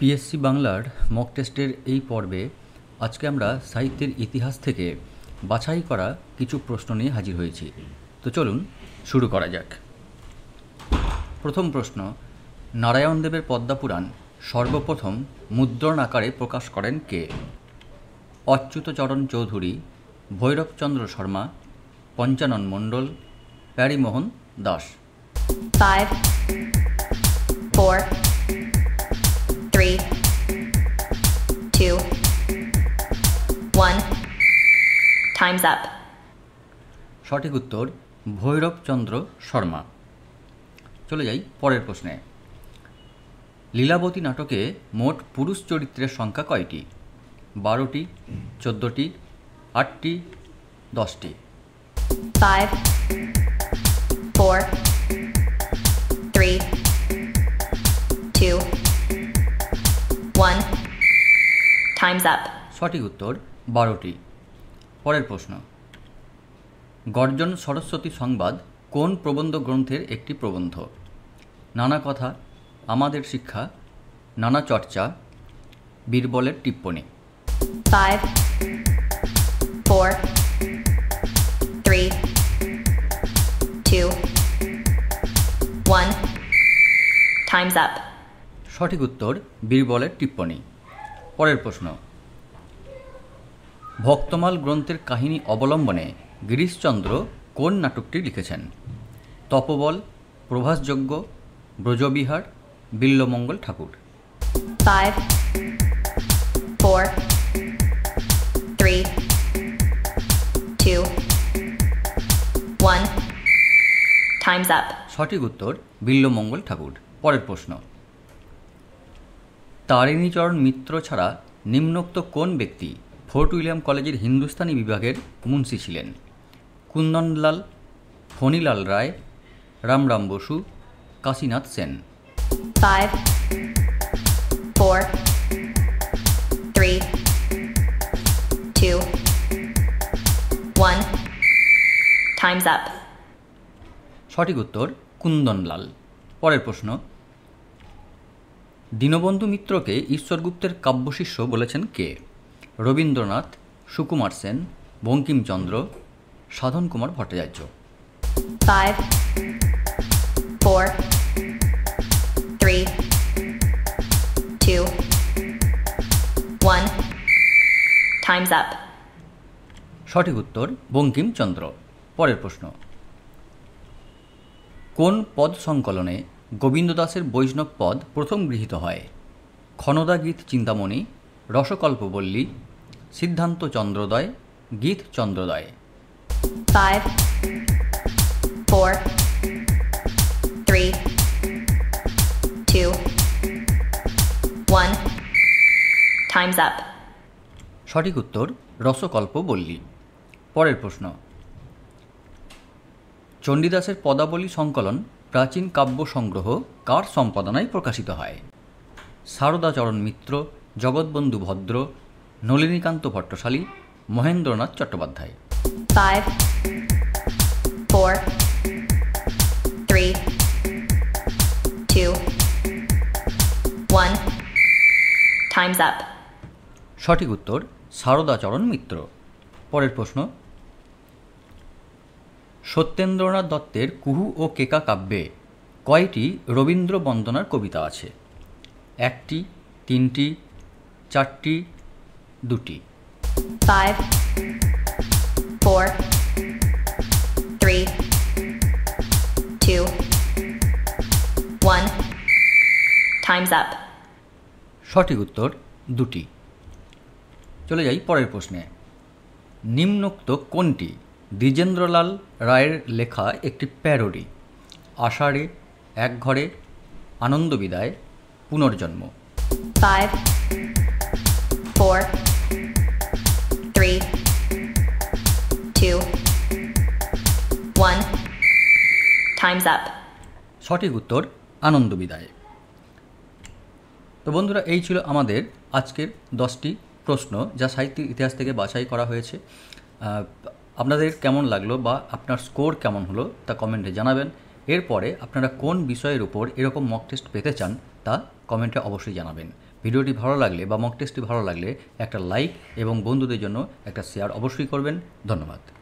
PSC বাংলার mock টেস্টের এই পর্বে আজকে আমরা সাহিত্যের ইতিহাস থেকে বাছাই করা কিছু প্রশ্ন নিয়ে হাজির হয়েছি। তো চলুন শুরু করা যাক। প্রথম প্রশ্ন, নারায়ণ দেবের পদ্মপুরাণ সর্বপ্রথম মুদ্রণ আকারে প্রকাশ করেন কে? অচ্যুতচরণ চৌধুরী, ভৈরবচন্দ্র শর্মা, পঞ্চানন মণ্ডল, প্যারীমোহন দাস। 5, 4, 3, 2, 1. Time's up. সঠিক উত্তর ভৈরবচন্দ্র শর্মা। চলে যাই পরের প্রশ্নে। লীলাবতী নাটকে মোট পুরুষ চরিত্রের সংখ্যা কয়টি? 12টি, 14টি, 8টি, 10টি। 5, 4, 3, 2, 1. Time's up. সঠিক উত্তর 12টি। পরের প্রশ্ন, গর্জন সরস্বতী সংবাদ কোন প্রবন্ধ গ্রন্থের একটি প্রবন্ধ? নানা কথা, আমাদের শিক্ষা, নানা চর্চা, বীরবলের টিপ্পনী। 5, 4, 3, 2, 1. Time's up. সঠিক উত্তর বীরবলের টিপ্পনী। পরের প্রশ্ন, ভক্তমাল গ্রন্থের কাহিনী অবলম্বনে গিরিশচন্দ্র কোন নাটকটি লিখেছেন? তপোবল, প্রভাসযজ্ঞ, ব্রজবিহার, বিল্বমঙ্গল ঠাকুর। 5, 4, 3, 2, 1. Time's up. সঠিক উত্তর বিল্বমঙ্গল ঠাকুর। পরের প্রশ্ন, তারিণীচরণ মিত্র ছাড়া নিম্নোক্ত কোন ব্যক্তি ফোর্ট উইলিয়াম কলেজের হিন্দুস্তানি বিভাগের মুন্সি ছিলেন? কুন্দনলাল, ফণিলাল রায়, রামরাম বসু, কাশীনাথ সেন। 5, 4, 3, 2, 1. Time's up. সঠিক উত্তর কুন্দনলাল। পরের প্রশ্ন, দীনবন্ধু মিত্রকে ঈশ্বরগুপ্তের কাব্যশিষ্য বলেছেন কে? রবীন্দ্রনাথ, সুকুমার সেন, বঙ্কিমচন্দ্র, সাধন কুমার ভট্টাচার্য। 5, 4, 3, 2, 1. Time's up. সঠিক উত্তর বঙ্কিমচন্দ্র। পরের প্রশ্ন, কোন পদ সংকলনে গোবিন্দ দাসের বৈষ্ণব পদ প্রথম গৃহীত হয়? ক্ষণদা গীত চিন্তামণি, রসকল্পবল্লী, সিদ্ধান্ত চন্দ্রোদয়, গীত চন্দ্রোদয়। 5, 4, 3, 2, 1. Time's up. সঠিক উত্তর রসকল্পবল্লী। পরের প্রশ্ন, চণ্ডীদাসের পদাবলী সংকলন প্রাচীন কাব্য সংগ্রহ কার সম্পাদনায় প্রকাশিত হয়? সারদাচরণ মিত্র, জগৎবন্ধু ভদ্র, নলিনীকান্ত ভট্টশালী, মহেন্দ্রনাথ চট্টোপাধ্যায়। 5, 4, 3, 2, 1. Time's up. সঠিক উত্তর সারদাচরণ মিত্র। পরের প্রশ্ন, সত্যেন্দ্রনাথ দত্তের কুহু ও কেকা কাব্যে কয়টি রবীন্দ্র বন্দনার কবিতা আছে? 1টি, 3টি, 4টি, 2টি। 5, 4, 3, 2, 1. Time's up. সঠিক উত্তর 2টি। চলে যাই পরের প্রশ্নে। নিম্নোক্ত কোনটি দ্বিজেন্দ্রলাল রায়ের লেখা একটি প্যারোডি? আষাঢ়ে, এক ঘরে, আনন্দ বিদায়, পুনর্জন্ম। 5, 4, 3, 2, 1. Time's up. সঠিক উত্তর আনন্দ বিদায়। তো বন্ধুরা, এই ছিল আমাদের আজকের 10টি প্রশ্ন যা সাহিত্যের ইতিহাস থেকে বাছাই করা হয়েছে। আপনাদের কেমন লাগলো বা আপনার স্কোর কেমন হলো তা কমেন্টে জানাবেন। এরপরে আপনারা কোন বিষয়ের উপর এরকম মক টেস্ট পেতে চান তা কমেন্টে অবশ্যই জানাবেন। ভিডিওটি ভালো লাগলে বা মক টেস্টটি ভালো লাগলে একটা লাইক এবং বন্ধুদের জন্য একটা শেয়ার অবশ্যই করবেন। ধন্যবাদ।